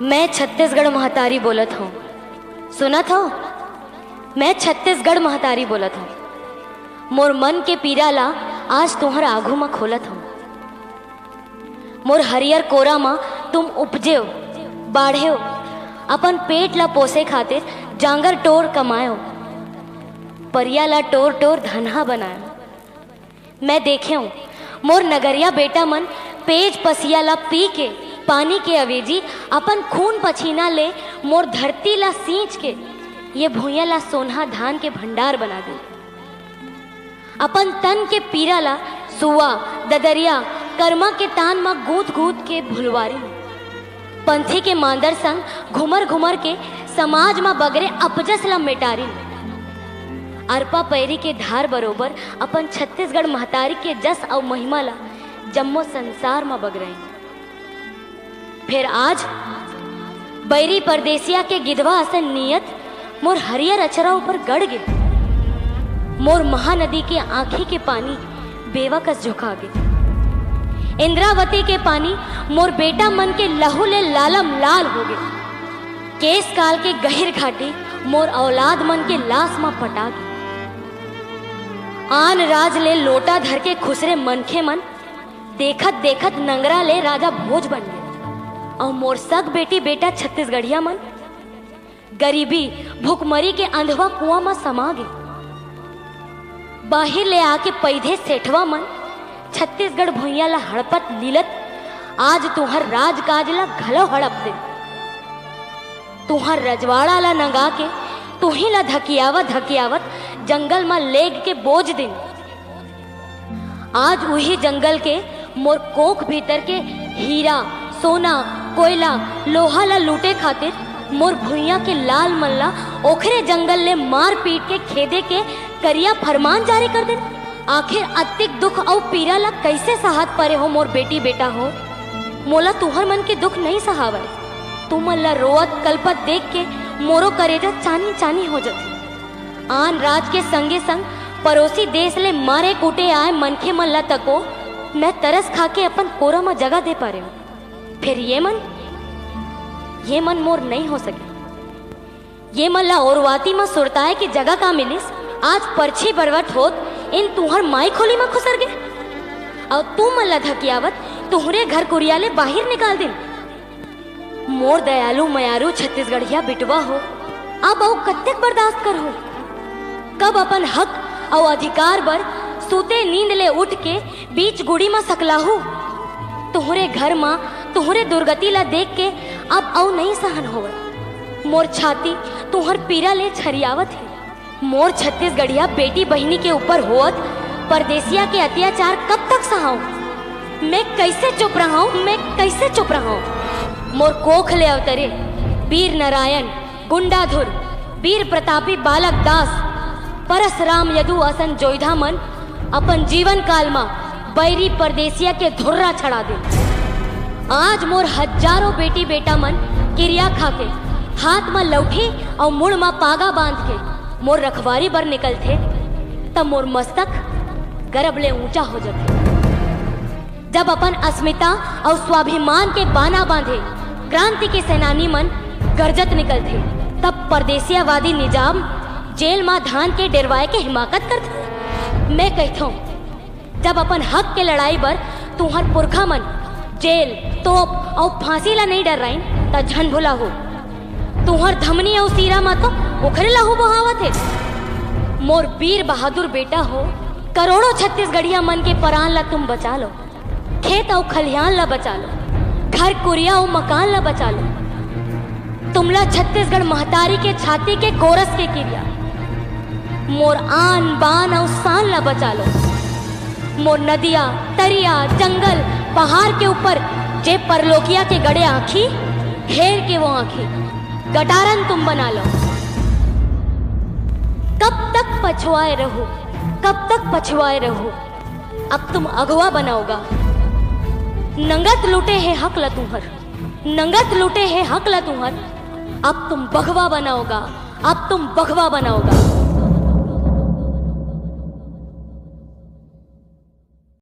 मैं छत्तीसगढ़ महतारी बोलत हूँ। सुनत हो? मैं छत्तीसगढ़ महतारी बोलत हूँ। मोर मन के पीरा ला आज तुहर आघू में खोलत हूँ। मोर हरियर कोरा में तुम उपजेओ बाढ़ेओ, अपन पेट ला पोसे खातिर जांगर टोर कमायो, परिया ला टोर टोर धनहा बनायो। मैं देखे हूँ मोर नगरिया बेटा मन पेज पसिया ला पी के पानी के अवेजी अपन खून पसीना ले मोर धरती ला सींच के ये भूया ला सोना धान के भंडार बना दे। अपन तन के पीरा ला सुआ ददरिया कर्मा के तान में गूंथ गूंथ के भुलवारी पंथी के मांदर संग घुमर घुमर के समाज में बगरे अपजस ला मेटारी। अरपा पैरी के धार बरोबर अपन छत्तीसगढ़ महतारी के जस और महिमा ला जम्मो संसार में बगरे। फिर आज बैरी परदेसिया के गिधवा असन नियत मोर हरियर अचरा ऊपर गड़ गे। मोर महानदी के आंखी के पानी बेवकस झुका गे। इंद्रावती के पानी मोर बेटा मन के लहू ले लालम लाल हो गए। केस काल के गहिर घाटी मोर औलाद मन के लाश में पटा गए। आन राज ले लोटा धर के खुसरे मनखे मन देखत देखत नंगरा ले राजा भोज बन गए। और मोर सग बेटी बेटा छत्तीसगढ़िया मन गरीबी भूखमरी के अंधवा कुआं में समा गए। बाहिर ले आके पैधे सेठवा मन छत्तीसगढ़ भुइया ला हड़पत लीलत आज तुहर राजकाज ला घलो हड़प दे। तुहर रजवाड़ा ला नंगा के तुही ला धकियावत धकियावत जंगल में लेग के बोझ दिन। आज वही जंगल के मोर कोख भीतर के हीरा सोना कोयला लोहा ला लूटे खातिर मोर भुइया के लाल मल्ला ओखरे जंगल ले मार पीट के खेदे के करिया फरमान जारी कर दे। आखिर अतिक दुख और पीरा ला कैसे सहात परे हो मोर बेटी बेटा हो। मोला तुहर मन के दुख नहीं सहावे। तू मल्ला रोवत कल्पत देख के मोरो करेजा चानी चानी हो जाती। आन राज के संगे संग पड़ोसी देश ले मारे कूटे आए मनखे मल्ला तको मैं तरस खा के अपन कोरा में जगह दे पा रहे हूँ। फिर ये मन मोर नहीं हो सके। ये मन ला औरवाती में सुरताए की जगह का मिलिस आज परछी बरवट होत इन तुहर माई खोली में खुसर गए। और तू मन ला धकियावत तुहरे घर कुरियाले बाहर निकाल दे। मोर दयालु मयारू छत्तीसगढ़िया बिटवा हो अब औ कत्तेक बर्दाश्त कर हो। कब अपन हक और अधिकार बर सूते नींद ले उठ के बीच गुड़ी में सकलाहू। तुहरे घर माँ तुहरे दुर्गति ला देख के अब औ नहीं सहन हो। मोर छाती तुहर पीरा ले छरियावत है। मोर छत्तीसगढ़िया बेटी बहिनी के ऊपर होत परदेसिया के अत्याचार कब तक सहाऊं। मैं कैसे चुप रहा हूँ, मैं कैसे चुप रहा हूँ। मोर कोख ले अवतरे वीर नारायण गुंडाधुर वीर प्रतापी बालक दास परशुराम यदु असन जोधा मन अपन जीवन काल में बैरी परदेसिया के धुर्रा छड़ा दे। आज मोर हजारों बेटी बेटा मन किरिया खा के हाथ में लौठी और मुड़ में पागा बांध के मोर रखवारी बर निकल थे तब मोर मस्तक गर्भ ले ऊंचा हो जाते। जब अपन अस्मिता और स्वाभिमान के बाना बांधे क्रांति के सेनानी मन गरजत निकल थे तब परदेसियावादी निजाम जेल में धान के डेरवाए के हिमाकत करते। मैं कहता हूँ जब अपन हक के लड़ाई बर तुहर पुरखा मन जेल तोप और फांसी ला नहीं डर रही ता झन भुला हो। तुहर धमनी और सीरा मा तो उखरे लहू बहावत है। मोर वीर बहादुर बेटा हो करोड़ों छत्तीसगढ़िया मन के परान ला तुम बचा लो। खेत और खलिहान ला बचा लो, घर कुरिया और मकान ला बचा लो। तुमला छत्तीसगढ़ महतारी के छाती के गोरस के किरिया मोर आन बान और शान ला बचा लो। मोर नदिया तरिया जंगल पहाड़ के ऊपर जे परलोकिया के गड़े आँखी हेर के वो आँखी गटारन तुम बना लो। कब तक पछुआए रहो, कब तक पछुआए रहो। अब तुम अगवा बनाओगा। नंगत लूटे है हक ला तुहर, नंगत लूटे है हक ला तुहर। अब तुम बघवा बनाओगा, अब तुम बघवा बनाओगा।